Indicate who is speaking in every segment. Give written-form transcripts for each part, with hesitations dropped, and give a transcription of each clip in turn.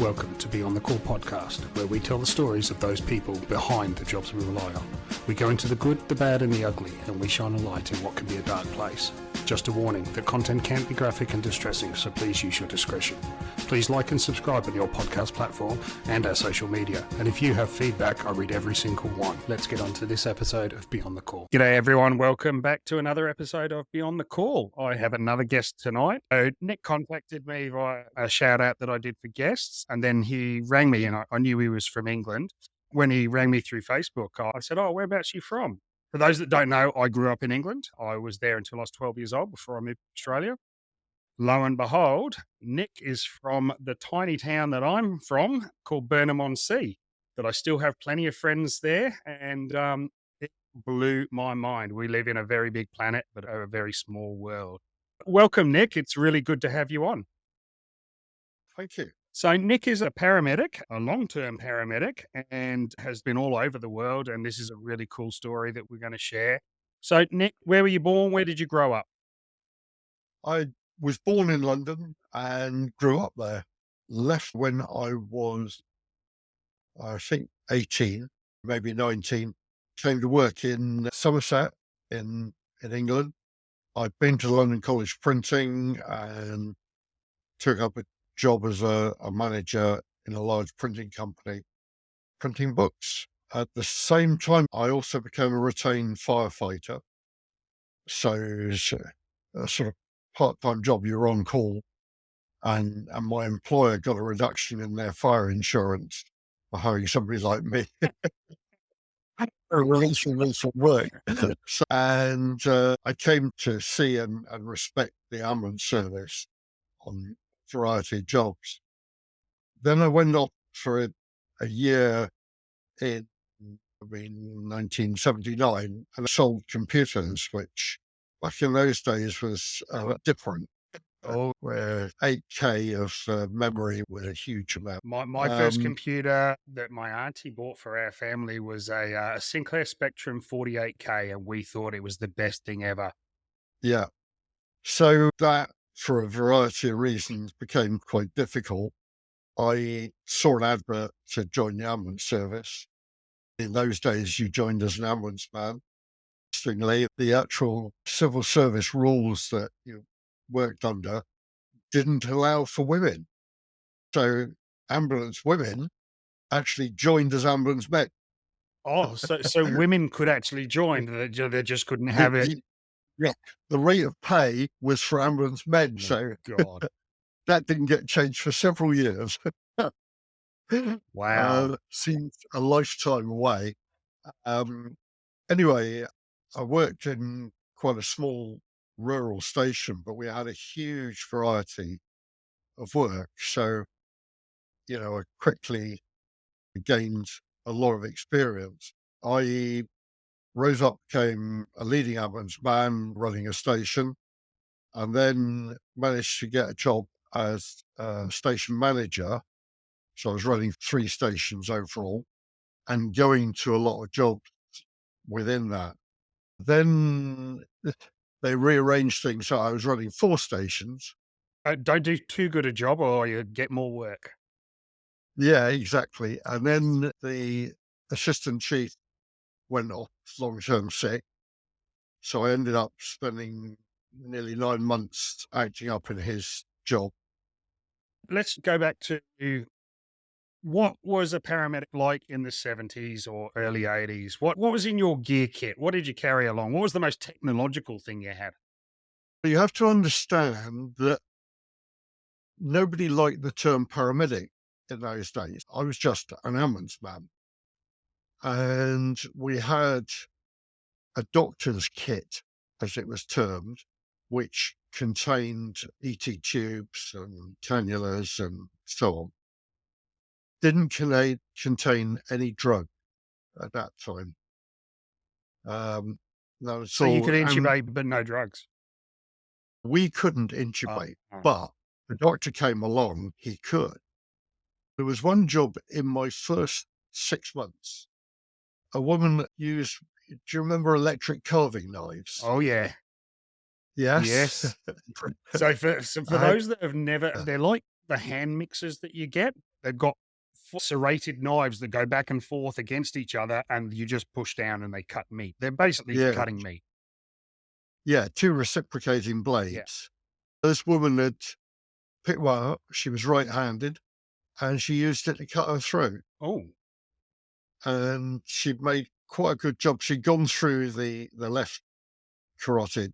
Speaker 1: Welcome to Beyond the Call podcast, where we tell the stories of those people behind the jobs we rely on. We go into the good, the bad and the ugly, and we shine a light in what can be a dark place. Just a warning, the content can be graphic and distressing, so please use your discretion. Please like and subscribe on your podcast platform and our social media. And if you have feedback, I read every single one. Let's get on to this episode of Beyond the Call. G'day everyone, welcome back to another episode of Beyond the Call. I have another guest tonight. Nick contacted me via a shout out that I did for guests, and then he rang me and I knew he was from England. When he rang me through Facebook, I said, whereabouts are you from? For those that don't know, I grew up in England. I was there until I was 12 years old before I moved to Australia. Lo and behold, Nick is from the tiny town that I'm from called Burnham-on-Sea, that I still have plenty of friends there, and it blew my mind. We live in a very big planet, but a very small world. Welcome, Nick. It's really good to have you on.
Speaker 2: Thank you.
Speaker 1: So Nick is a paramedic, a long-term paramedic, and has been all over the world, and this is a really cool story that we're going to share. So Nick, where were you born? Where did you grow up?
Speaker 2: I was born in London and grew up there. Left when I was, I think, 18, maybe 19. Came to work in Somerset in England. I'd been to London College Printing and took up a job as a manager in a large printing company, printing books. At the same time, I also became a retained firefighter. So it's a sort of part-time job. You're on call, and my employer got a reduction in their fire insurance for hiring somebody like me. Releasing me from work. And I came to see and respect the ambulance service on a variety of jobs. Then I went off for a year in 1979 and I sold computers, which back in those days was different. Where 8K of memory was a huge amount.
Speaker 1: My first computer that my auntie bought for our family was a Sinclair Spectrum 48K, and we thought it was the best thing ever.
Speaker 2: Yeah. So that, for a variety of reasons, became quite difficult. I saw an advert to join the ambulance service. In those days, you joined as an ambulance man. Interestingly, the actual civil service rules that you worked under didn't allow for women. So ambulance women actually joined as ambulance men.
Speaker 1: Oh, so women could actually join, they just couldn't have it.
Speaker 2: Yeah, the rate of pay was for ambulance men. So
Speaker 1: God.
Speaker 2: that didn't get changed for several years.
Speaker 1: Wow.
Speaker 2: Seemed a lifetime away. Anyway, I worked in quite a small rural station, but we had a huge variety of work. So, I quickly gained a lot of experience. I rose up, became a leading ambulance man running a station, and then managed to get a job as a station manager. So I was running 3 stations overall and going to a lot of jobs within that. Then they rearranged things. So I was running 4 stations.
Speaker 1: Don't do too good a job or you get more work.
Speaker 2: Yeah, exactly. And then the assistant chief went off long-term sick. So I ended up spending nearly 9 months acting up in his job.
Speaker 1: Let's go back to what was a paramedic like in the 70s or early 80s? What was in your gear kit? What did you carry along? What was the most technological thing you had?
Speaker 2: You have to understand that nobody liked the term paramedic in those days. I was just an ambulance man. And we had a doctor's kit, as it was termed, which contained ET tubes and cannulas and so on. Didn't contain any drug at that time. No,
Speaker 1: So you could intubate, but no drugs.
Speaker 2: We couldn't intubate, but the doctor came along, he could. There was one job in my first 6 months. A woman used, do you remember electric carving knives?
Speaker 1: Oh, yeah.
Speaker 2: Yes.
Speaker 1: So for those that have never, they're like the hand mixers that you get, They've got serrated knives that go back and forth against each other, and you just push down and they cut meat. They're basically
Speaker 2: Yeah.
Speaker 1: cutting meat.
Speaker 2: Yeah. Two reciprocating
Speaker 1: Yeah.
Speaker 2: blades. This woman had picked one up. She was right-handed and she used it to cut her throat.
Speaker 1: Oh,
Speaker 2: And she'd made quite a good job. She'd gone through the left carotid.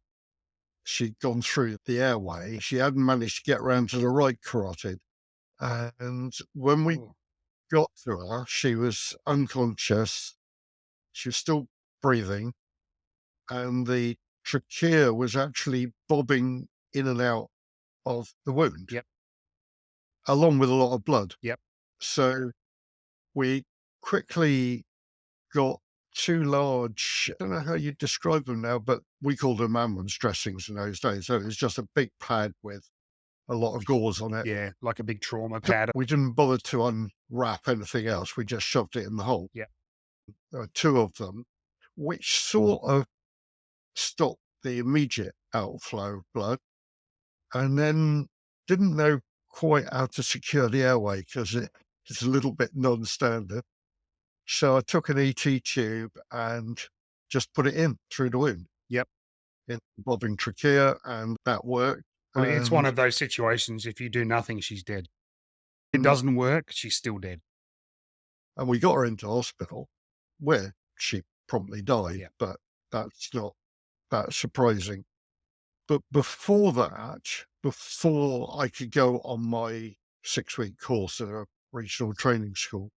Speaker 2: She'd gone through the airway. She hadn't managed to get round to the right carotid. And when we
Speaker 1: oh,
Speaker 2: got to her, she was unconscious. She was still breathing. And the trachea was actually bobbing in and out of the wound,
Speaker 1: yep,
Speaker 2: along with a lot of blood.
Speaker 1: yep,
Speaker 2: So we quickly got two large, I don't know how you describe them now, but we called them ambulance dressings in those days. So it was just a big pad with a lot of gauze on it.
Speaker 1: yeah, like a big trauma pad.
Speaker 2: We didn't bother to unwrap anything else. We just shoved it in the hole.
Speaker 1: Yeah.
Speaker 2: There were two of them, which sort of stopped the immediate outflow of blood, and then didn't know quite how to secure the airway because it's a little bit non-standard. So I took an ET tube and just put it in through the wound.
Speaker 1: Yep.
Speaker 2: Involving trachea, and that worked.
Speaker 1: Well, it's one
Speaker 2: And,
Speaker 1: of those situations. If you do nothing, she's dead. It
Speaker 2: mm,
Speaker 1: doesn't work, she's still dead.
Speaker 2: and we got her into hospital where she promptly died,
Speaker 1: Yeah.
Speaker 2: but that's not that surprising. But before that, before I could go on my 6-week course at a regional training school,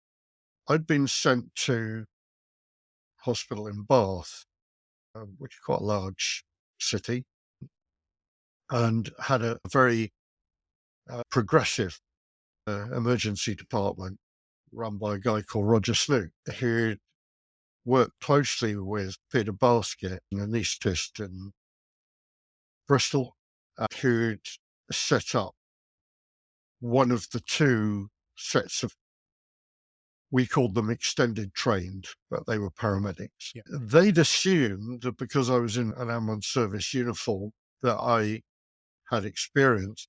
Speaker 2: I'd been sent to hospital in Bath, which is quite a large city, and had a very progressive emergency department run by a guy called Roger Snoot, who worked closely with Peter Basket, an anaesthetist in Bristol, who'd set up one of the two sets of, we called them extended trained, but they were paramedics.
Speaker 1: Yeah.
Speaker 2: They'd assumed that because I was in an ambulance service uniform that I had experience.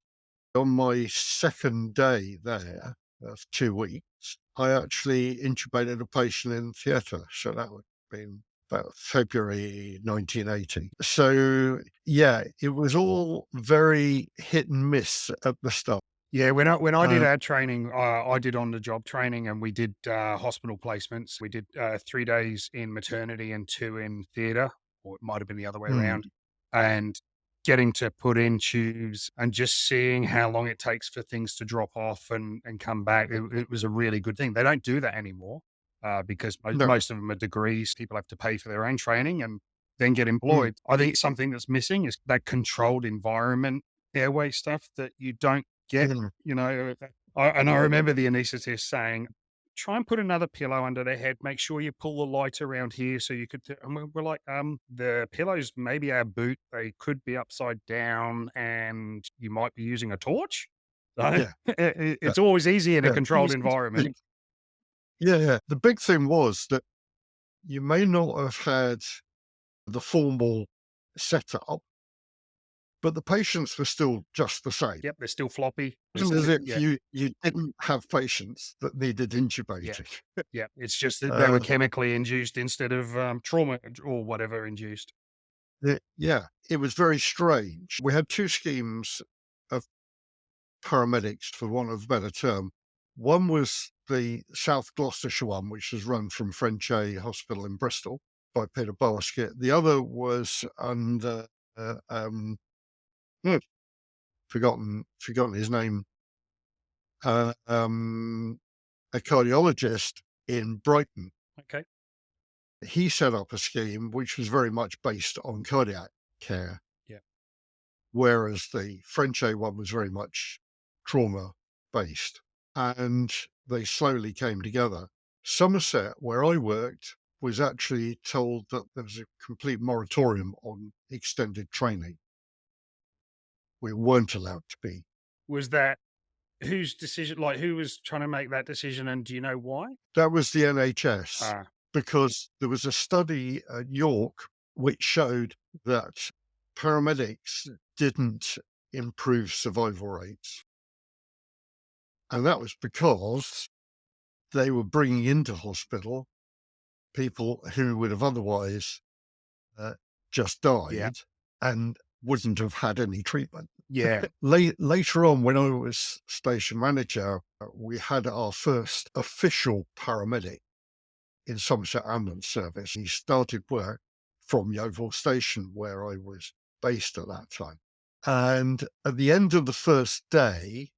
Speaker 2: On my second day there, of 2 weeks, I actually intubated a patient in theatre. So that would have been about February 1980. So yeah, it was all very hit and miss at the start.
Speaker 1: Yeah, when I did
Speaker 2: Uh,
Speaker 1: our training, I did on the job training, and we did hospital placements. We did 3 days in maternity and 2 in theatre, or it might have been the other way
Speaker 2: mm,
Speaker 1: around. And getting to put in tubes and just seeing how long it takes for things to drop off and come back, it was a really good thing. They don't do that anymore because
Speaker 2: no,
Speaker 1: most of them are degrees. People have to pay for their own training and then get
Speaker 2: mm,
Speaker 1: employed. I think something that's missing is that controlled environment airway stuff that you don't get,
Speaker 2: mm,
Speaker 1: you know. I remember the anaesthetist saying, try and put another pillow under their head. Make sure you pull the light around here so you could. And we're like, the pillows maybe our boot. They could be upside down, and you might be using a torch. So,
Speaker 2: yeah, yeah,
Speaker 1: it's always easy in a
Speaker 2: yeah.
Speaker 1: controlled environment.
Speaker 2: Yeah, yeah. The big thing was that you may not have had the formal setup, but the patients were still just the same.
Speaker 1: Yep, they're still floppy.
Speaker 2: It wasn't as if
Speaker 1: Yeah,
Speaker 2: you didn't have patients that needed
Speaker 1: yeah,
Speaker 2: intubating.
Speaker 1: yeah. It's just that they were
Speaker 2: Uh,
Speaker 1: chemically induced instead of trauma or whatever induced.
Speaker 2: yeah, it was very strange. We had two schemes of paramedics, for want of a better term. One was the South Gloucestershire one, which was run from Frenchay Hospital in Bristol by Peter Basket. The other was under hmm, forgotten his name. A cardiologist in Brighton.
Speaker 1: Okay.
Speaker 2: He set up a scheme which was very much based on cardiac care,
Speaker 1: Yeah.
Speaker 2: whereas the Frenchay one was very much trauma based. And they slowly came together. Somerset, where I worked, was actually told that there was a complete moratorium on extended training. We weren't allowed to be.
Speaker 1: Was that whose decision? Like, who was trying to make that decision, and do you know why?
Speaker 2: That was the NHS,
Speaker 1: Ah,
Speaker 2: because there was a study at York which showed that paramedics didn't improve survival rates. And that was because they were bringing into hospital people who would have otherwise just died and wouldn't have had any treatment.
Speaker 1: Yeah.
Speaker 2: Later on, when I was station manager, we had our first official paramedic in Somerset Ambulance Service. He started work from Yeovil Station, where I was based at that time. And at the end of the first day,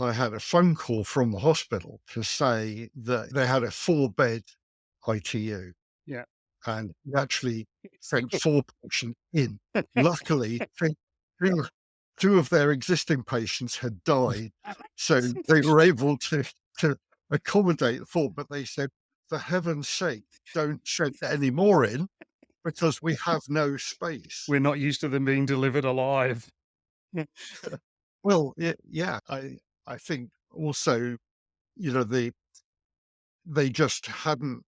Speaker 2: I had a phone call from the hospital to say that they had a 4-bed ITU.
Speaker 1: Yeah.
Speaker 2: And we actually sent 4 patients in. Luckily, two of their existing patients had died, so they were able to accommodate the 4. But they said, for heaven's sake, don't send any more in because we have no space.
Speaker 1: We're not used to them being delivered alive.
Speaker 2: Well, yeah, I think also, they just hadn't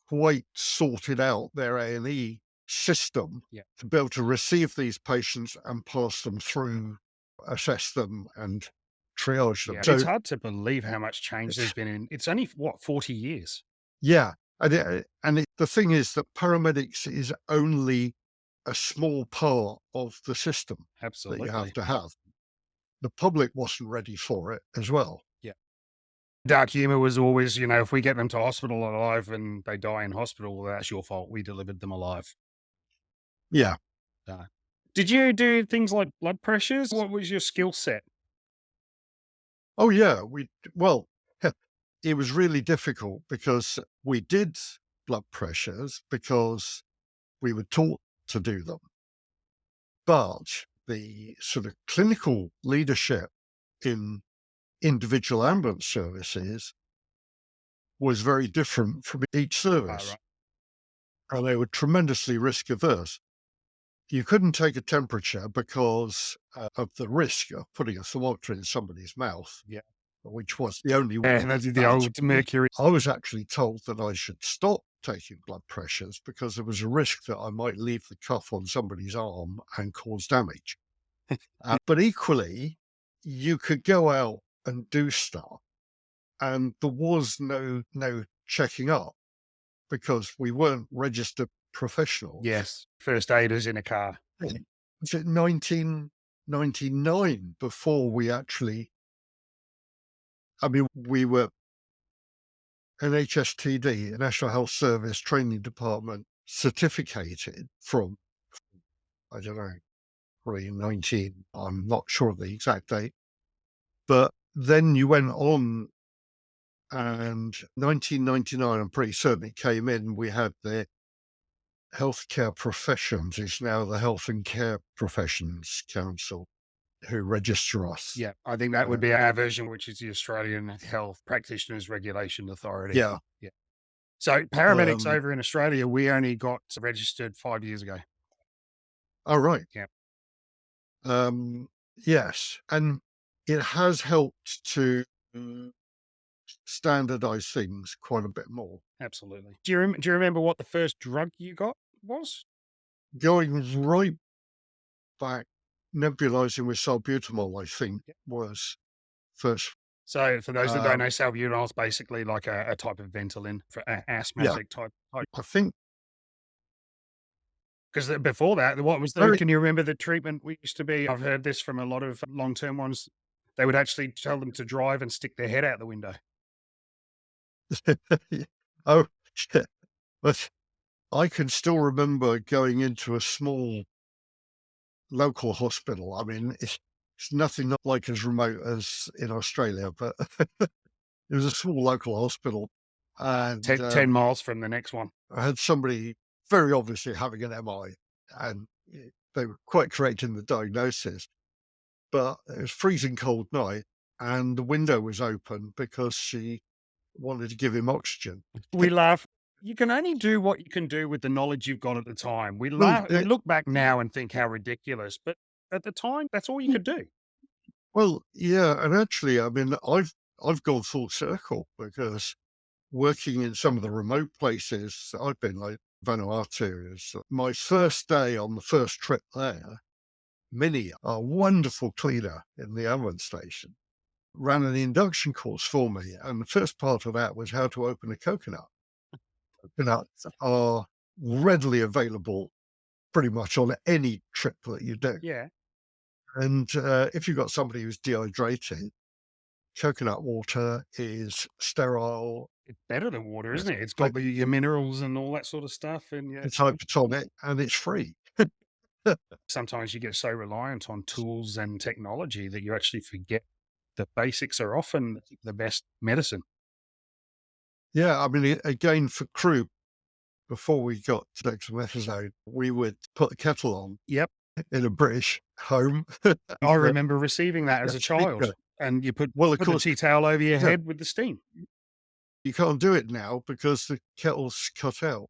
Speaker 2: quite sorted out their A&E system to be able to receive these patients and pass them through, assess them and triage them.
Speaker 1: Yeah.
Speaker 2: So
Speaker 1: It's hard to believe how much change there's been in, it's only, 40 years?
Speaker 2: yeah, the thing is that paramedics is only a small part of the system that you have
Speaker 1: Absolutely.
Speaker 2: to have. The public wasn't ready for it as well.
Speaker 1: Yeah. Dark humor was always, if we get them to hospital alive and they die in hospital, well, that's your fault. We delivered them alive.
Speaker 2: Yeah.
Speaker 1: Did you do things like blood pressures? What was your skill set?
Speaker 2: Oh, yeah. Well, it was really difficult because we did blood pressures because we were taught to do them. But the sort of clinical leadership in individual ambulance services was very different from each service.
Speaker 1: Right.
Speaker 2: And they were tremendously risk averse. You couldn't take a temperature because of the risk of putting a thermometer in somebody's mouth.
Speaker 1: Yeah.
Speaker 2: Which was the only
Speaker 1: Yeah,
Speaker 2: way.
Speaker 1: that's the old mercury.
Speaker 2: I was actually told that I should stop taking blood pressures because there was a risk that I might leave the cuff on somebody's arm and cause damage. But equally, you could go out and do stuff, and there was no checking up because we weren't registered professionals.
Speaker 1: Yes. First aiders in a car.
Speaker 2: Was it 1999 before we actually? I mean, we were NHSTD, National Health Service Training Department, certificated from, I don't know, probably 19, I'm not sure of the exact date. But then you went on, and 1999, I'm pretty certain it came in, we had the Healthcare Professions, it's now the Health and Care Professions Council, who register us.
Speaker 1: Yeah, I think that would be our version, which is the Australian Health Practitioners Regulation Authority.
Speaker 2: Yeah.
Speaker 1: So paramedics over in Australia, we only got registered 5 years ago.
Speaker 2: Oh, right.
Speaker 1: Yeah.
Speaker 2: Yes. And it has helped to standardize things quite a bit more.
Speaker 1: Absolutely. Do you remember what the first drug you got was?
Speaker 2: Going right back, nebulizing with salbutamol, I think, was first.
Speaker 1: So for those that don't know, salbutamol is basically like a type of Ventolin for asthmatic type.
Speaker 2: I think.
Speaker 1: Because before that, what was the? Can you remember the treatment we used to be? I've heard this from a lot of long-term ones. They would actually tell them to drive and stick their head out the window.
Speaker 2: Oh, shit. But I can still remember going into a small local hospital. I mean, it's nothing like as remote as in Australia, but it was a small local hospital. And
Speaker 1: 10 miles from the next one.
Speaker 2: I had somebody very obviously having an MI, and they were quite correct in the diagnosis. But it was freezing cold night, and the window was open because she wanted to give him oxygen.
Speaker 1: We laugh. You can only do what you can do with the knowledge you've got at the time. We look back now and think how ridiculous, but at the time, that's all you could do.
Speaker 2: Well, yeah, and actually, I mean, I've gone full circle because working in some of the remote places I've been, like Vanuatu, is my first day on the first trip there. Minnie, a wonderful cleaner in the ambulance station, ran an induction course for me. And the first part of that was how to open a coconut. Coconuts are readily available pretty much on any trip that you do.
Speaker 1: Yeah.
Speaker 2: And if you've got somebody who's dehydrated, coconut water is sterile,
Speaker 1: It's better than water,
Speaker 2: it's,
Speaker 1: isn't it? It's got your minerals and all that sort of stuff. And yeah,
Speaker 2: it's hypertonic, and it's free.
Speaker 1: sometimes you get so reliant on tools and technology that you actually forget the basics are often the best medicine.
Speaker 2: Yeah, I mean, again, for crew, before we got to dexamethasone, we would put the kettle on
Speaker 1: Yep.
Speaker 2: in a British home.
Speaker 1: I remember receiving that as a child,
Speaker 2: Speaker.
Speaker 1: and you put
Speaker 2: Well, of
Speaker 1: put the
Speaker 2: course,
Speaker 1: tea towel over your
Speaker 2: yeah,
Speaker 1: head with the steam.
Speaker 2: you can't do it now because the kettle's cut out.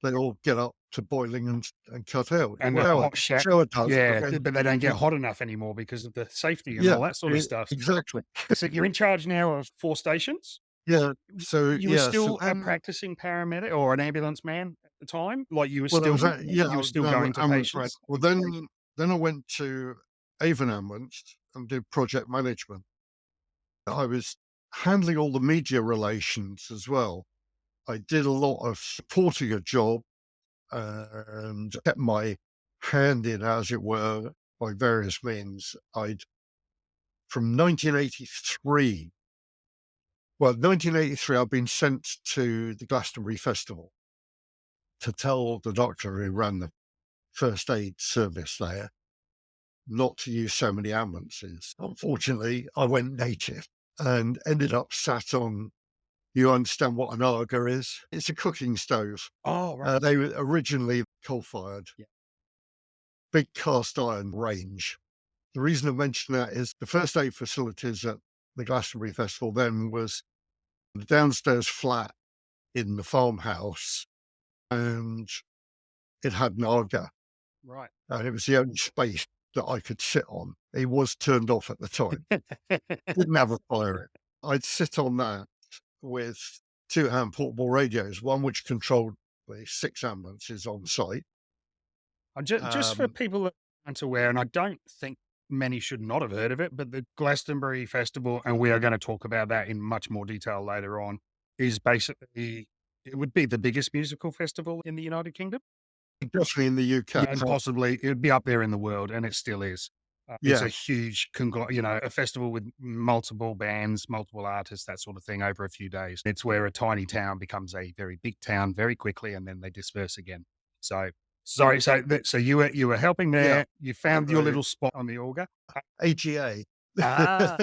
Speaker 2: They all get up to boiling and cut out.
Speaker 1: And the
Speaker 2: Well,
Speaker 1: hot shack,
Speaker 2: shower does, but
Speaker 1: yeah,
Speaker 2: then
Speaker 1: but they don't get
Speaker 2: you,
Speaker 1: hot enough anymore because of the safety and
Speaker 2: yeah,
Speaker 1: all that sort of stuff.
Speaker 2: exactly.
Speaker 1: So you're in charge now of 4 stations?
Speaker 2: Yeah. So
Speaker 1: You were
Speaker 2: yeah. So
Speaker 1: still a practicing paramedic or an ambulance man at the time? Like
Speaker 2: well, there was
Speaker 1: you were still going to
Speaker 2: ambulance right.
Speaker 1: patients?
Speaker 2: Well, then I went to Avon Ambulance and did project management. I was handling all the media relations as well. I did a lot of supporting a job and kept my hand in, as it were, by various means. From 1983, 1983, I've been sent to the Glastonbury Festival to tell the doctor who ran the first aid service there not to use so many ambulances. Unfortunately, I went native and ended up sat on, you understand what an Aga is? It's a cooking stove.
Speaker 1: Oh, right.
Speaker 2: They were originally coal-fired,
Speaker 1: Yeah.
Speaker 2: big cast iron range. The reason I mention that is the first aid facilities at the Glastonbury Festival then was the downstairs flat in the farmhouse, and it had an Aga,
Speaker 1: Right.
Speaker 2: and it was the only space that I could sit on. It was turned off at the time. Didn't have a fire in. I'd sit on that with 2-hand portable radios, one which controlled the 6 ambulances on site.
Speaker 1: Just for people that aren't aware, and I don't think many should not have heard of it, but the Glastonbury Festival, and we are going to talk about that in much more detail later on, is basically, it would be the biggest musical festival in the United Kingdom.
Speaker 2: Definitely in the UK.
Speaker 1: Yeah, and possibly it would be up there in the world, and it still is. It's
Speaker 2: Yeah,
Speaker 1: a huge, a festival with multiple bands, multiple artists, that sort of thing over a few days. It's where a tiny town becomes a very big town very quickly, and then they disperse again. So, sorry, so you were helping
Speaker 2: yeah.
Speaker 1: there. You found your little spot on the Auger.
Speaker 2: AGA.
Speaker 1: Ah,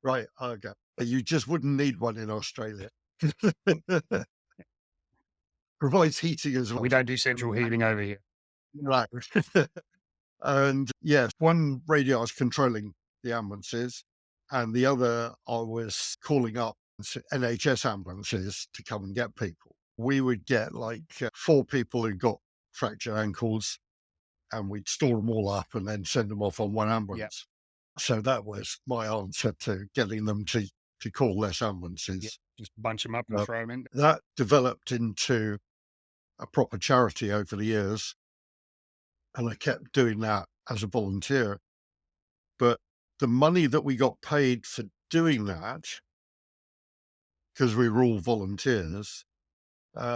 Speaker 2: Right, Aga. You just wouldn't need one in Australia. Provides heating as well.
Speaker 1: we don't do central heating over here.
Speaker 2: Right. And yes, one radio I was controlling the ambulances, and the other I was calling up NHS ambulances to come and get people. We would get like 4 people who got fractured ankles, and we'd store them all up and then send them off on one ambulance. So that was my answer to getting them to call less ambulances.
Speaker 1: Just bunch them up and throw them in.
Speaker 2: That developed into a proper charity over the years, and I kept doing that as a volunteer. But the money that we got paid for doing that, because we were all volunteers,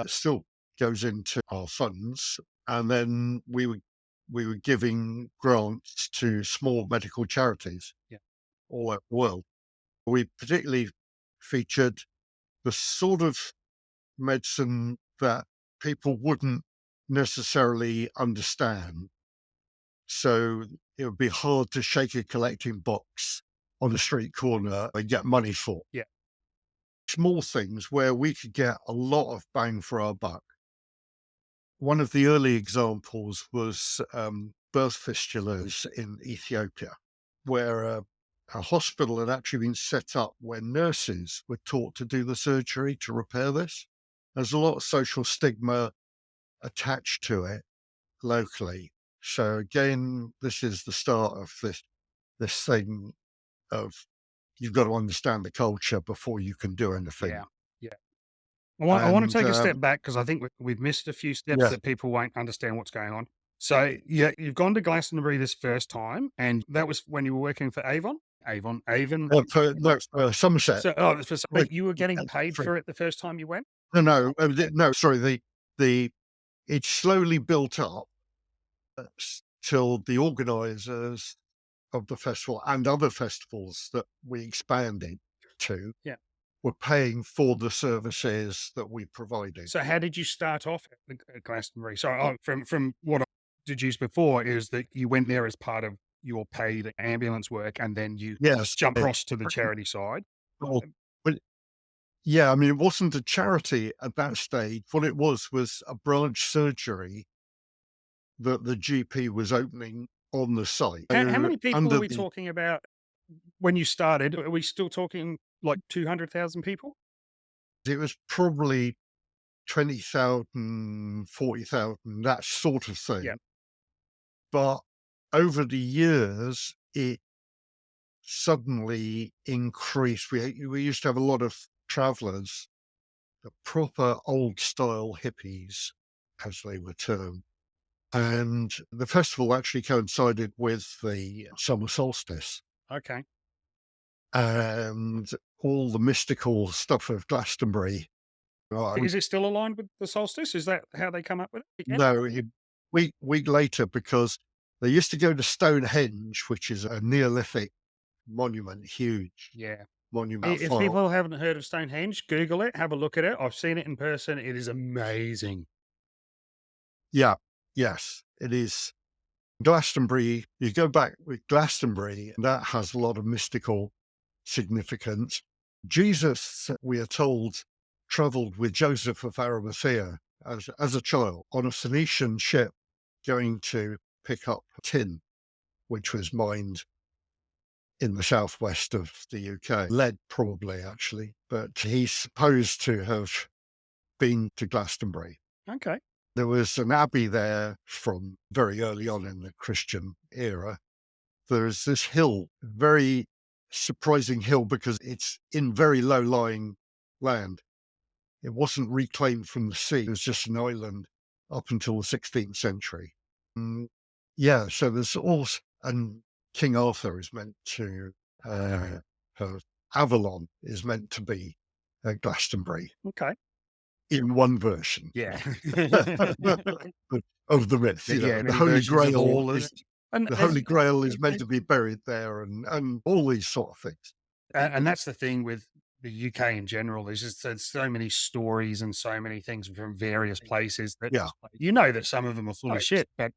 Speaker 2: still goes into our funds. And then we were giving grants to small medical charities all over the world. We particularly featured the sort of medicine that people wouldn't necessarily understand. So it would be hard to shake a collecting box on a street corner and get money for.
Speaker 1: Yeah.
Speaker 2: Small things where we could get a lot of bang for our buck. One of the early examples was birth fistulas in Ethiopia, where a hospital had actually been set up where nurses were taught to do the surgery to repair this. There's a lot of social stigma attached to it locally. So again, this is the start of this thing of you've got to understand the culture before you can do anything.
Speaker 1: Yeah. Yeah. I want to take a step
Speaker 2: And
Speaker 1: back because I think we've missed a few steps
Speaker 2: yeah,
Speaker 1: that people won't understand what's going on. So, yeah, you've gone to Glastonbury this first time, and that was when you were working for Avon? Avon.
Speaker 2: Somerset.
Speaker 1: So, but you were getting paid
Speaker 2: Sorry.
Speaker 1: for it the first time you went?
Speaker 2: No, sorry. The it slowly built up till the organisers of the festival and other festivals that we expanded to
Speaker 1: Yeah.
Speaker 2: were paying for the services that we provided.
Speaker 1: So how did you start off at Glastonbury? So from what I deduced before is that you went there as part of your paid ambulance work, and then you
Speaker 2: Yes.
Speaker 1: jump across to the charity side.
Speaker 2: Well, but yeah, I mean, it wasn't a charity at that stage. What it was a branch surgery that the GP was opening on the site.
Speaker 1: How many people are
Speaker 2: Under
Speaker 1: we
Speaker 2: the,
Speaker 1: talking about when you started? Are we still talking like 200,000 people?
Speaker 2: it was probably 20,000, 40,000, that sort of thing.
Speaker 1: Yeah.
Speaker 2: But over the years, it suddenly increased. We used to have a lot of travellers, the proper old style hippies, as they were termed. And the festival actually coincided with the summer solstice.
Speaker 1: Okay.
Speaker 2: And all the mystical stuff of Glastonbury.
Speaker 1: Is it still aligned with the solstice? Is that how they come up with it?
Speaker 2: No, week later, because they used to go to Stonehenge, which is a Neolithic monument, huge
Speaker 1: Yeah.
Speaker 2: monument.
Speaker 1: If people haven't heard of Stonehenge, Google it, have a look at it. I've seen it in person. It is amazing.
Speaker 2: Yeah, yes, it is. Glastonbury, you go back with Glastonbury, that has a lot of mystical significance. Jesus, we are told, travelled with Joseph of Arimathea as a child on a Phoenician ship going to pick up tin, which was mined in the southwest of the UK. Lead, probably, actually, but he's supposed to have been to Glastonbury.
Speaker 1: Okay.
Speaker 2: There was an abbey there from very early on in the Christian era. There is this hill, very surprising hill, because it's in very low-lying land. It wasn't reclaimed from the sea. It was just an island up until the 16th century. Yeah, so there's also, and King Arthur is meant to, Avalon is meant to be Glastonbury
Speaker 1: Okay.
Speaker 2: in one version.
Speaker 1: Yeah.
Speaker 2: Of the myth.
Speaker 1: Yeah,
Speaker 2: The Holy Grail
Speaker 1: and
Speaker 2: the Holy Grail is meant to be buried there, and all these sort of things.
Speaker 1: and that's the thing with the UK in general is just there's so many stories and so many things from various places that you know that some of them are full of shit, but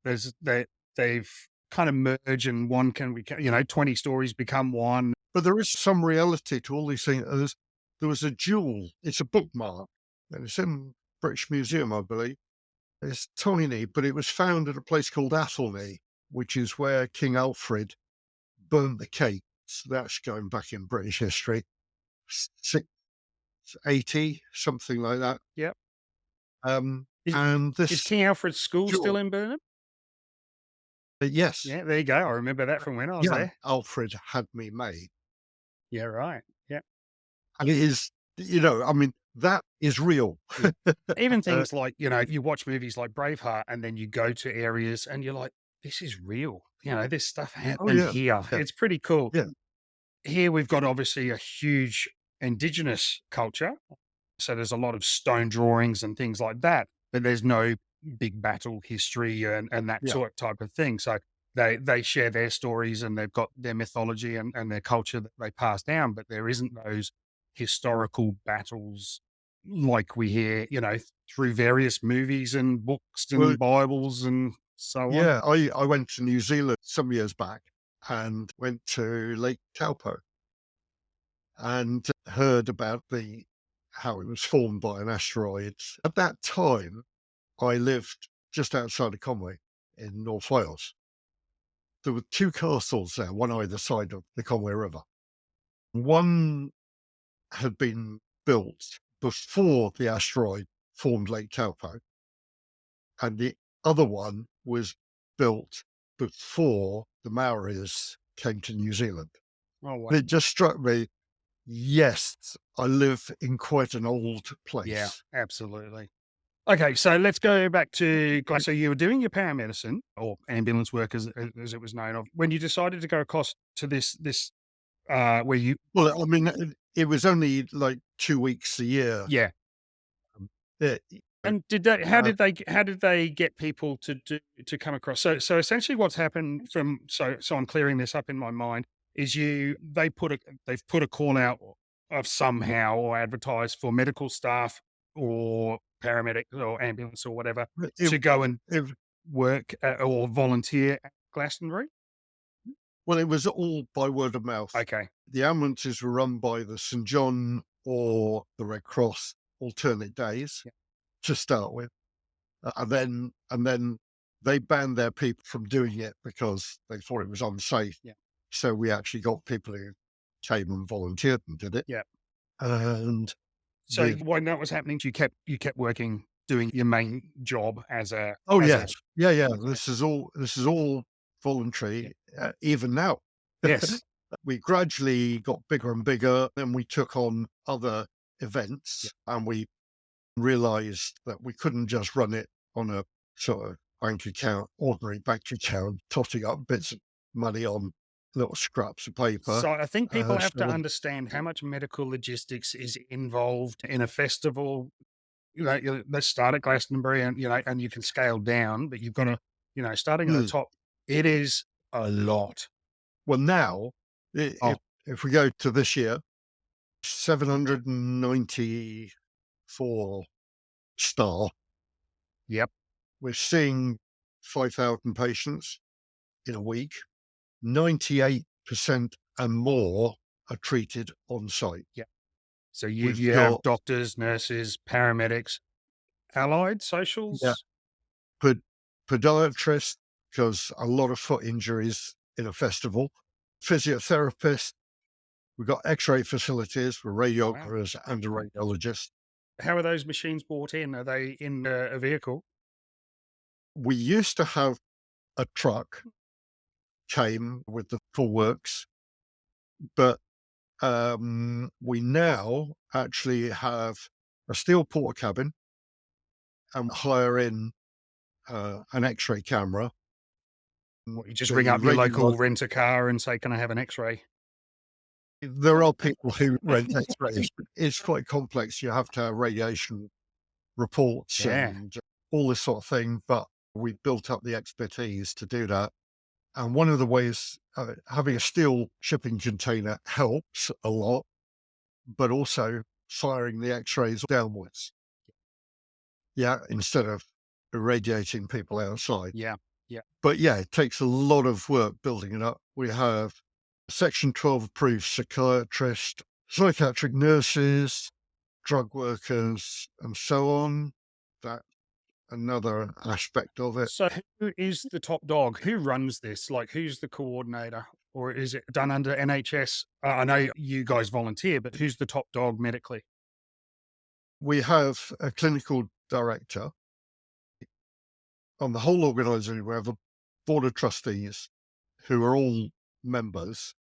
Speaker 1: they've kind of merged and one can 20 stories become one.
Speaker 2: But there is some reality to all these things. There was a jewel. It's a bookmark, and it's in British Museum, I believe. It's tiny, but it was found at a place called Athelney, which is where King Alfred burnt the cake. So that's going back in British history. 680, something like that.
Speaker 1: Yep.
Speaker 2: And this
Speaker 1: Is King Alfred's school
Speaker 2: jewel,
Speaker 1: still in Burnham?
Speaker 2: yes.
Speaker 1: Yeah, there you go. I remember that from when I was there.
Speaker 2: Alfred had me made.
Speaker 1: Yeah, right. Yeah.
Speaker 2: And it is, I mean, that is real.
Speaker 1: Even things like, you watch movies like Braveheart and then you go to areas and you're like, this is real. This stuff happened here.
Speaker 2: Yeah.
Speaker 1: It's pretty cool.
Speaker 2: Yeah.
Speaker 1: Here we've got obviously a huge indigenous culture. So there's a lot of stone drawings and things like that, but there's no big battle history and that sort type of thing. So they share their stories and they've got their mythology and their culture that they pass down, but there isn't those historical battles like we hear, through various movies and books and Bibles and so on.
Speaker 2: Yeah, I went to New Zealand some years back and went to Lake Taupo and heard about how it was formed by an asteroid. At that time, I lived just outside of Conway in North Wales. There were two castles there, one either side of the Conway River. One had been built before the asteroid formed Lake Taupo, and the other one was built before the Maoris came to New Zealand.
Speaker 1: Oh, wow.
Speaker 2: It just struck me, yes, I live in quite an old place.
Speaker 1: Yeah, absolutely. Okay, so let's go back to, so you were doing your paramedicine or ambulance work as it was known of, when you decided to go across to this where you,
Speaker 2: Well, I mean, it was only like 2 weeks a year.
Speaker 1: yeah.
Speaker 2: It,
Speaker 1: And did they,
Speaker 2: uh,
Speaker 1: how did they get people to come across? So essentially what's happened from, so I'm clearing this up in my mind, is they've put a call out of somehow or advertised for medical staff or paramedics or ambulance or whatever
Speaker 2: it,
Speaker 1: to go and
Speaker 2: it,
Speaker 1: work or volunteer at Glastonbury?
Speaker 2: well, it was all by word of mouth.
Speaker 1: Okay.
Speaker 2: The ambulances were run by the St. John or the Red Cross alternate days
Speaker 1: Yeah.
Speaker 2: to start with. And then they banned their people from doing it because they thought it was unsafe.
Speaker 1: Yeah.
Speaker 2: So we actually got people who came and volunteered and did it.
Speaker 1: Yeah.
Speaker 2: And
Speaker 1: So
Speaker 2: with
Speaker 1: when that was happening, you kept working, doing your main job
Speaker 2: oh
Speaker 1: as a,
Speaker 2: yes, yeah. This is all
Speaker 1: yeah.
Speaker 2: voluntary, even now.
Speaker 1: Yes.
Speaker 2: We gradually got bigger and bigger. Then we took on other
Speaker 1: Yeah.
Speaker 2: events, and we realized that we couldn't just run it on a sort of bank account, ordinary bank account, totting up bits of money on little scraps of paper.
Speaker 1: So I think people have to
Speaker 2: So
Speaker 1: understand how much medical logistics is involved in a festival. Let's start at Glastonbury, and and you can scale down, but you've got to, starting at the
Speaker 2: mm,
Speaker 1: top, it is a lot.
Speaker 2: well, now
Speaker 1: Oh,
Speaker 2: if we go to this year, 794 star,
Speaker 1: yep.
Speaker 2: we're seeing 5,000 patients in a week. 98% and more are treated on site.
Speaker 1: Yeah. So
Speaker 2: We've
Speaker 1: you have
Speaker 2: got
Speaker 1: doctors, nurses, paramedics, allied
Speaker 2: yeah,
Speaker 1: socials.
Speaker 2: podiatrists, because a lot of foot injuries in a festival, physiotherapists, we've got x-ray facilities for
Speaker 1: Wow.
Speaker 2: radiographers and a radiologist.
Speaker 1: How are those machines brought in? Are they in a vehicle?
Speaker 2: We used to have a truck came with the full works, but we now actually have a steel porter cabin and hire in an x-ray camera.
Speaker 1: What, you just ring
Speaker 2: The
Speaker 1: up your
Speaker 2: radiolog
Speaker 1: local rent a car and say, "Can I have an X-ray?"
Speaker 2: There are people who rent x-rays. It's quite complex. You have to have radiation reports
Speaker 1: Yeah.
Speaker 2: and all this sort of thing, but we built up the expertise to do that. And one of the ways having a steel shipping container helps a lot, but also firing the x-rays downwards. Yeah, instead of irradiating people outside.
Speaker 1: Yeah. Yeah.
Speaker 2: But yeah, it takes a lot of work building it up. We have Section 12 approved psychiatrists, psychiatric nurses, drug workers, and so on. That another aspect of it.
Speaker 1: So who is the top dog? Who runs this? Like, who's the coordinator? Or is it done under NHS? I know you guys volunteer, but who's the top dog medically?
Speaker 2: We have a clinical director. On the whole organisation, we have a board of trustees who are all members.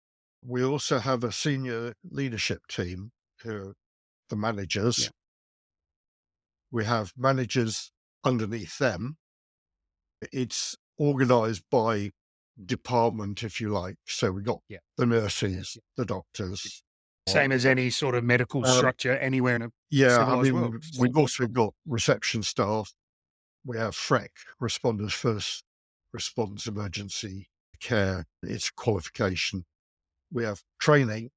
Speaker 2: We also have a senior leadership team who are the managers.
Speaker 1: Yeah.
Speaker 2: We have managers underneath them. It's organised by department, if you like. So we've got
Speaker 1: Yeah.
Speaker 2: the nurses, the doctors.
Speaker 1: Same as any sort of medical
Speaker 2: Um,
Speaker 1: structure anywhere in a
Speaker 2: yeah, I
Speaker 1: civilized
Speaker 2: mean,
Speaker 1: world.
Speaker 2: we've also got reception staff. We have FREC, responders first response emergency care. It's qualification. We have training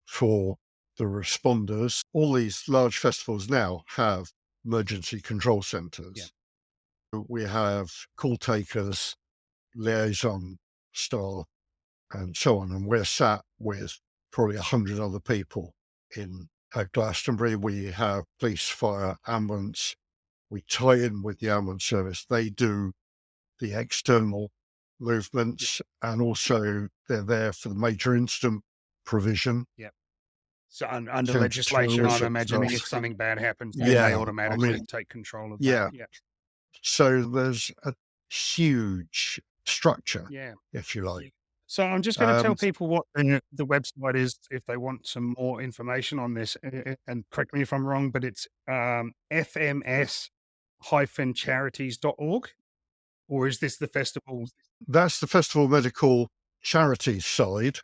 Speaker 2: for the responders. All these large festivals now have emergency control centres.
Speaker 1: Yeah.
Speaker 2: We have call takers, liaison staff, and so on. And we're sat with probably 100 other people in Glastonbury. We have police, fire, ambulance. We tie in with the ambulance service. They do the external movements, and also they're there for the major incident provision.
Speaker 1: Yeah. So under legislation, I'm
Speaker 2: Counter-terrorism
Speaker 1: imagining if
Speaker 2: stuff.
Speaker 1: something bad happens, then they
Speaker 2: Yeah, I
Speaker 1: automatically
Speaker 2: mean,
Speaker 1: take control of that.
Speaker 2: yeah.
Speaker 1: Yeah.
Speaker 2: So there's a huge structure,
Speaker 1: Yeah.
Speaker 2: if you like.
Speaker 1: So I'm just going to tell
Speaker 2: Um,
Speaker 1: people what the website is if they want some more information on this. And correct me if I'm wrong, but it's fms-charities.org, or is this the festival?
Speaker 2: that's the Festival Medical Charities side.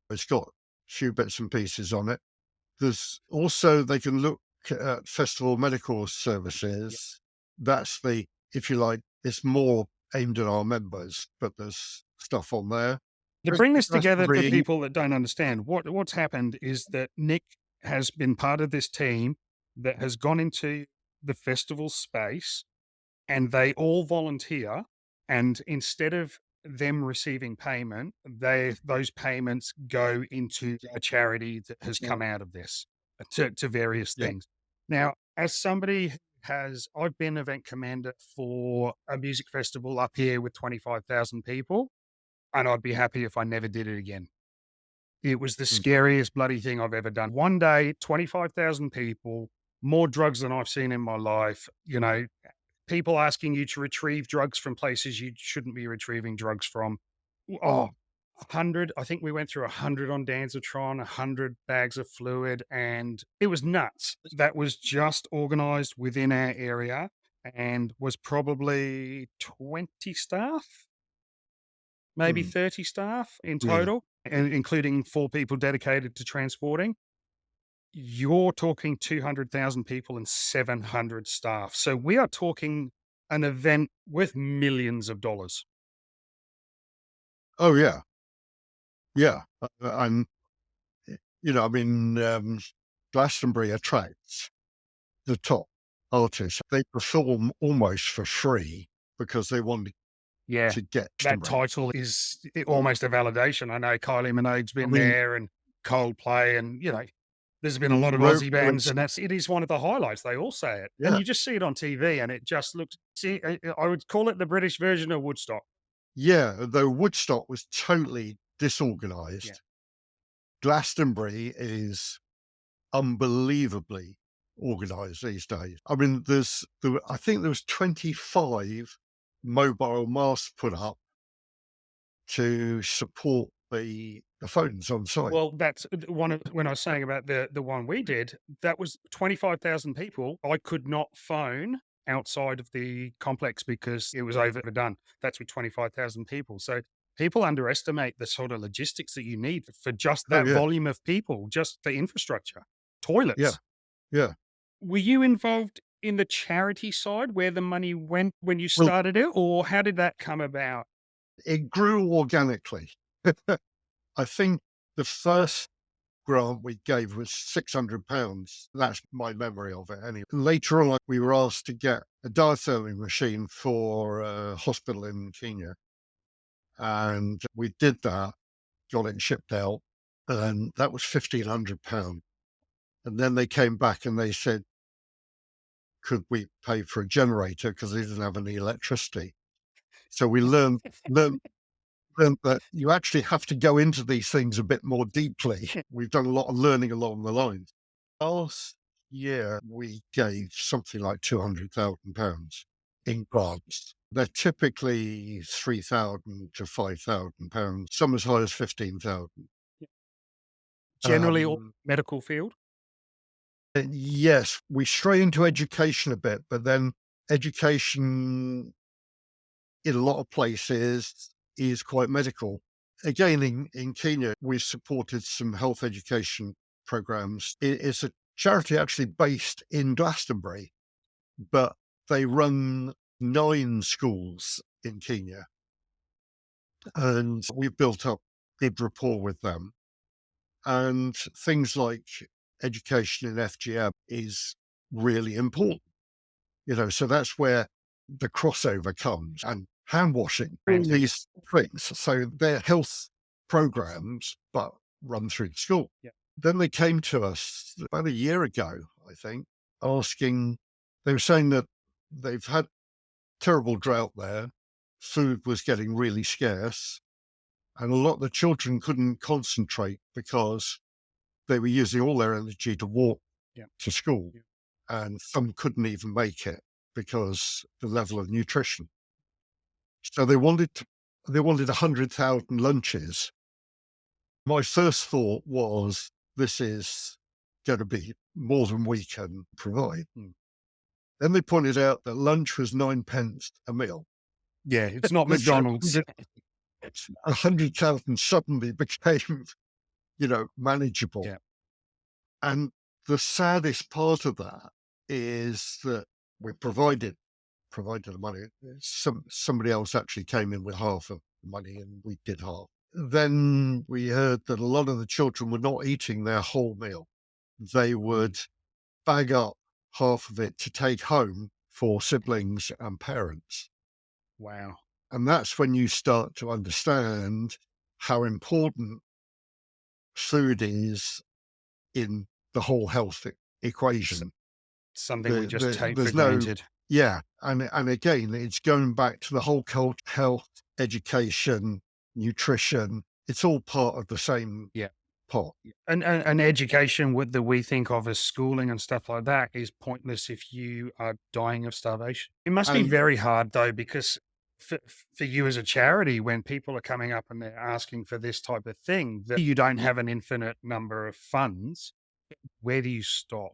Speaker 2: It's got few bits and pieces on it. There's also, they can look at festival medical services. That's the, if you like, it's more aimed at our members, but there's stuff on there.
Speaker 1: To bring this together for
Speaker 2: Glastonbury,
Speaker 1: people that don't understand, what's happened is that Nick has been part of this team that has gone into the festival space, and they all volunteer. And instead of them receiving payment, those payments go into a charity that has come out of this to various
Speaker 2: yeah,
Speaker 1: things. Now, as somebody I've been event commander for a music festival up here with 25,000 people, and I'd be happy if I never did it again. It was the
Speaker 2: mm,
Speaker 1: scariest bloody thing I've ever done. One day, 25,000 people, more drugs than I've seen in my life, people asking you to retrieve drugs from places you shouldn't be retrieving drugs from. Oh, 100. I think we went through 100 on Danzatron, 100 bags of fluid, and it was nuts. That was just organized within our area and was probably 20 staff, maybe
Speaker 2: mm,
Speaker 1: 30 staff in
Speaker 2: yeah.
Speaker 1: total, and including 4 people dedicated to transporting. You're talking 200,000 people and 700 staff. So we are talking an event worth millions of dollars.
Speaker 2: Oh, yeah. Yeah. I'm, I mean, Glastonbury attracts the top artists. They perform almost for free because they want
Speaker 1: Yeah.
Speaker 2: to get
Speaker 1: That
Speaker 2: Glastonbury.
Speaker 1: title is almost a validation. I know Kylie Minogue's
Speaker 2: I
Speaker 1: been
Speaker 2: mean,
Speaker 1: there, and Coldplay, and, there's been a lot of
Speaker 2: Ro
Speaker 1: Aussie bands,
Speaker 2: Rose,
Speaker 1: and it is one of the highlights. They all say it. And
Speaker 2: yeah,
Speaker 1: you just see it on TV, and it just looks, I would call it the British version of Woodstock.
Speaker 2: yeah, though Woodstock was totally
Speaker 1: Yeah.
Speaker 2: disorganized, Glastonbury is unbelievably organized these days. I mean, I think there was 25 mobile masts put up to support the phones on site.
Speaker 1: Well, that's one of when I was saying about the one we did, that was 25,000 people. I could not phone outside of the complex because it was overdone. That's with 25,000 people. So people underestimate the sort of logistics that you need for just
Speaker 2: Oh,
Speaker 1: that
Speaker 2: yeah,
Speaker 1: volume of people, just for infrastructure,
Speaker 2: yeah,
Speaker 1: toilets.
Speaker 2: yeah.
Speaker 1: Were you involved in the charity side where the money went when you
Speaker 2: Well,
Speaker 1: started it, or how did that come about?
Speaker 2: it grew organically. I think the first grant we gave was £600. That's my memory of it anyway. Later on, we were asked to get a diathermy machine for a hospital in Kenya. And we did that, got it shipped out, and that was £1,500. And then they came back and they said, could we pay for a generator because they didn't have any electricity? So we learned that you actually have to go into these things a bit more deeply. We've done a lot of learning along the lines. Last year, we gave something like £200,000 in grants. They're typically £3,000 to £5,000, some as high as 15,000.
Speaker 1: Generally, all
Speaker 2: Um,
Speaker 1: medical field?
Speaker 2: yes, we stray into education a bit, but then education in a lot of places is quite medical. Again, in Kenya, we've supported some health education programs. It's a charity actually based in Glastonbury, but they run 9 schools in Kenya. And we've built up good rapport with them. And things like education in FGM is really important, so that's where the crossover comes, and hand washing, all these things. So they're health programs, but run through the school.
Speaker 1: Yeah.
Speaker 2: Then they came to us about a year ago, I think, asking, they were saying that they've had terrible drought there. Food was getting really scarce, and a lot of the children couldn't concentrate because they were using all their energy to walk
Speaker 1: Yeah.
Speaker 2: to school.
Speaker 1: Yeah.
Speaker 2: And some couldn't even make it because the level of nutrition. So they wanted 100,000 lunches. My first thought was, this is going to be more than we can provide. Then they pointed out that lunch was 9 pence a meal.
Speaker 1: Yeah, it's not
Speaker 2: So
Speaker 1: McDonald's.
Speaker 2: 100,000 suddenly became, manageable.
Speaker 1: Yeah.
Speaker 2: And the saddest part of that is that we provided the money. Somebody else actually came in with half of the money and we did half. Then we heard that a lot of the children were not eating their whole meal. They would bag up half of it to take home for siblings and parents.
Speaker 1: Wow.
Speaker 2: And that's when you start to understand how important food is in the whole health equation.
Speaker 1: Something we just take for
Speaker 2: There's no,
Speaker 1: granted.
Speaker 2: yeah. And again, it's going back to the whole health, education, nutrition. It's all part of the same
Speaker 1: Yeah.
Speaker 2: pot.
Speaker 1: And education that we think of as schooling and stuff like that is pointless if you are dying of starvation. It must be
Speaker 2: And
Speaker 1: very hard though, because for you as a charity, when people are coming up and they're asking for this type of thing, that you don't have an infinite number of funds, where do you stop?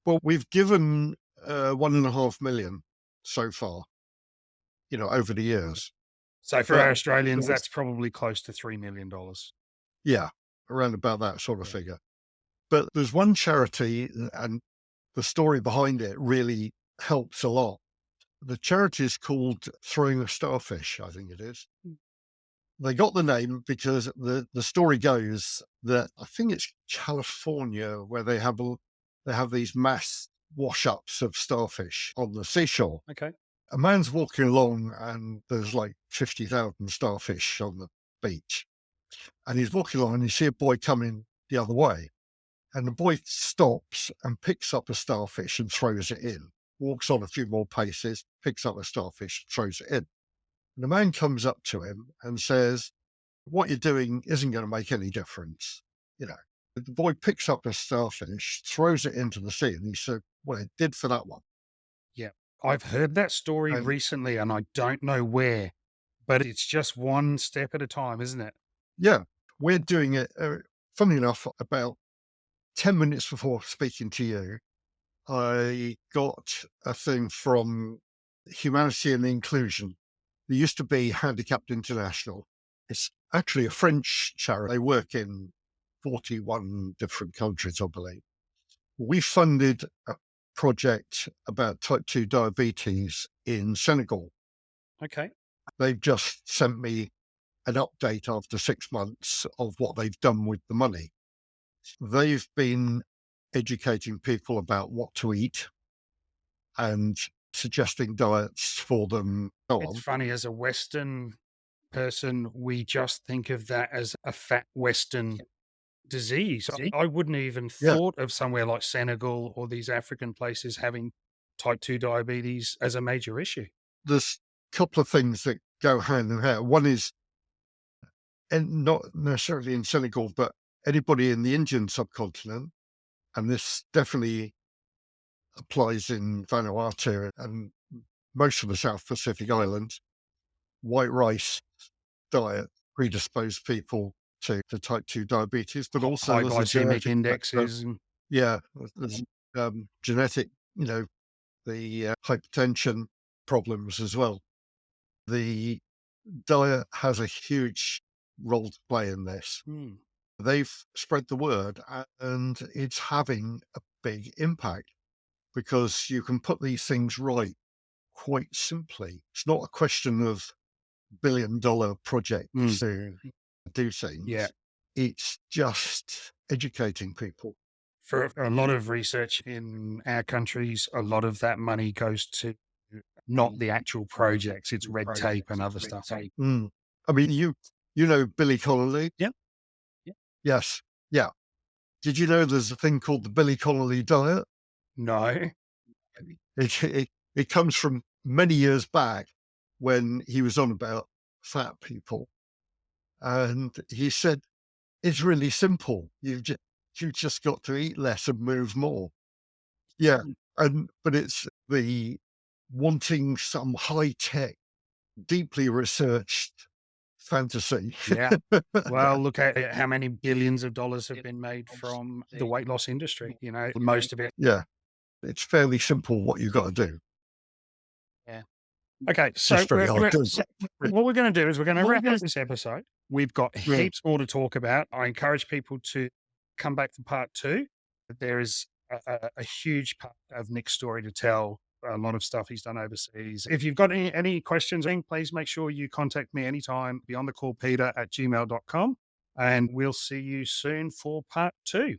Speaker 2: well, we've given 1.5 million so far, over the years.
Speaker 1: So for
Speaker 2: But
Speaker 1: our Australians, that's probably close to $3 million.
Speaker 2: yeah, around about that sort of
Speaker 1: Yeah.
Speaker 2: figure. But there's one charity, and the story behind it really helps a lot. The charity is called Throwing a Starfish, I think it is. They got the name because the story goes that I think it's California where they have these mass wash-ups of starfish on the seashore.
Speaker 1: Okay.
Speaker 2: A man's walking along and there's like 50,000 starfish on the beach. And he's walking along and you see a boy coming the other way. And the boy stops and picks up a starfish and throws it in, walks on a few more paces, picks up a starfish, throws it in. And the man comes up to him and says, what you're doing isn't going to make any difference. The boy picks up a starfish, throws it into the sea, and he said, well, it did for that one.
Speaker 1: Yeah. I've heard that story
Speaker 2: And
Speaker 1: recently and I don't know where, but it's just one step at a time, isn't it?
Speaker 2: yeah, we're doing it. Funny enough, about 10 minutes before speaking to you, I got a thing from Humanity and Inclusion. There used to be Handicapped International. It's actually a French charity. They work in 41 different countries, I believe. We funded a project about type 2 diabetes in Senegal.
Speaker 1: Okay.
Speaker 2: They've just sent me an update after 6 months of what they've done with the money. They've been educating people about what to eat and suggesting diets for them.
Speaker 1: It's funny, as a Western person, we just think of that as a fat Western disease. I wouldn't even
Speaker 2: Yeah,
Speaker 1: thought of somewhere like Senegal or these African places having type 2 diabetes as a major issue.
Speaker 2: there's a couple of things that go hand in hand. One is, and not necessarily in Senegal, but anybody in the Indian subcontinent, and this definitely applies in Vanuatu and most of the South Pacific Islands, white rice diet predispose people to type 2 diabetes, but also
Speaker 1: High
Speaker 2: there's a
Speaker 1: glycemic
Speaker 2: genetic factor.
Speaker 1: indexes. And
Speaker 2: Yeah, there's genetic, the hypertension problems as well. The diet has a huge role to play in this. They've spread the word and it's having a big impact because you can put these things right quite simply. It's not a question of billion-dollar projects to do things.
Speaker 1: Yeah.
Speaker 2: It's just educating people.
Speaker 1: For a lot of research in our countries, a lot of that money goes to not the actual projects, it's red tape and other stuff.
Speaker 2: Mm. I mean, you know Billy Connolly?
Speaker 1: Yeah. Yeah.
Speaker 2: Yes. Yeah. Did you know there's a thing called the Billy Connolly diet?
Speaker 1: No.
Speaker 2: It comes from many years back when he was on about fat people. And he said, it's really simple. You've just got to eat less and move more. Yeah. But it's the wanting some high tech, deeply researched fantasy.
Speaker 1: Yeah. Well, look at how many billions of dollars have been made from the weight loss industry. Most of it.
Speaker 2: Yeah. It's fairly simple what you've got to do.
Speaker 1: Yeah. Okay, so
Speaker 2: History, I do.
Speaker 1: what we're going to do is we're going to wrap up this episode. We've got heaps more to talk about. I encourage people to come back for part 2. There is a huge part of Nick's story to tell, a lot of stuff he's done overseas. If you've got any questions, please make sure you contact me anytime, beyondthecallpeter@gmail.com, and we'll see you soon for part 2.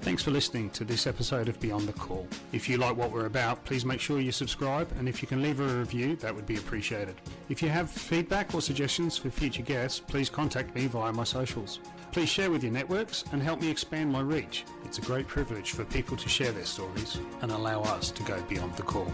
Speaker 1: Thanks for listening to this episode of Beyond the Call. If you like what we're about, please make sure you subscribe, and if you can leave a review, that would be appreciated. If you have feedback or suggestions for future guests, please contact me via my socials. Please share with your networks and help me expand my reach. It's a great privilege for people to share their stories and allow us to go beyond the call.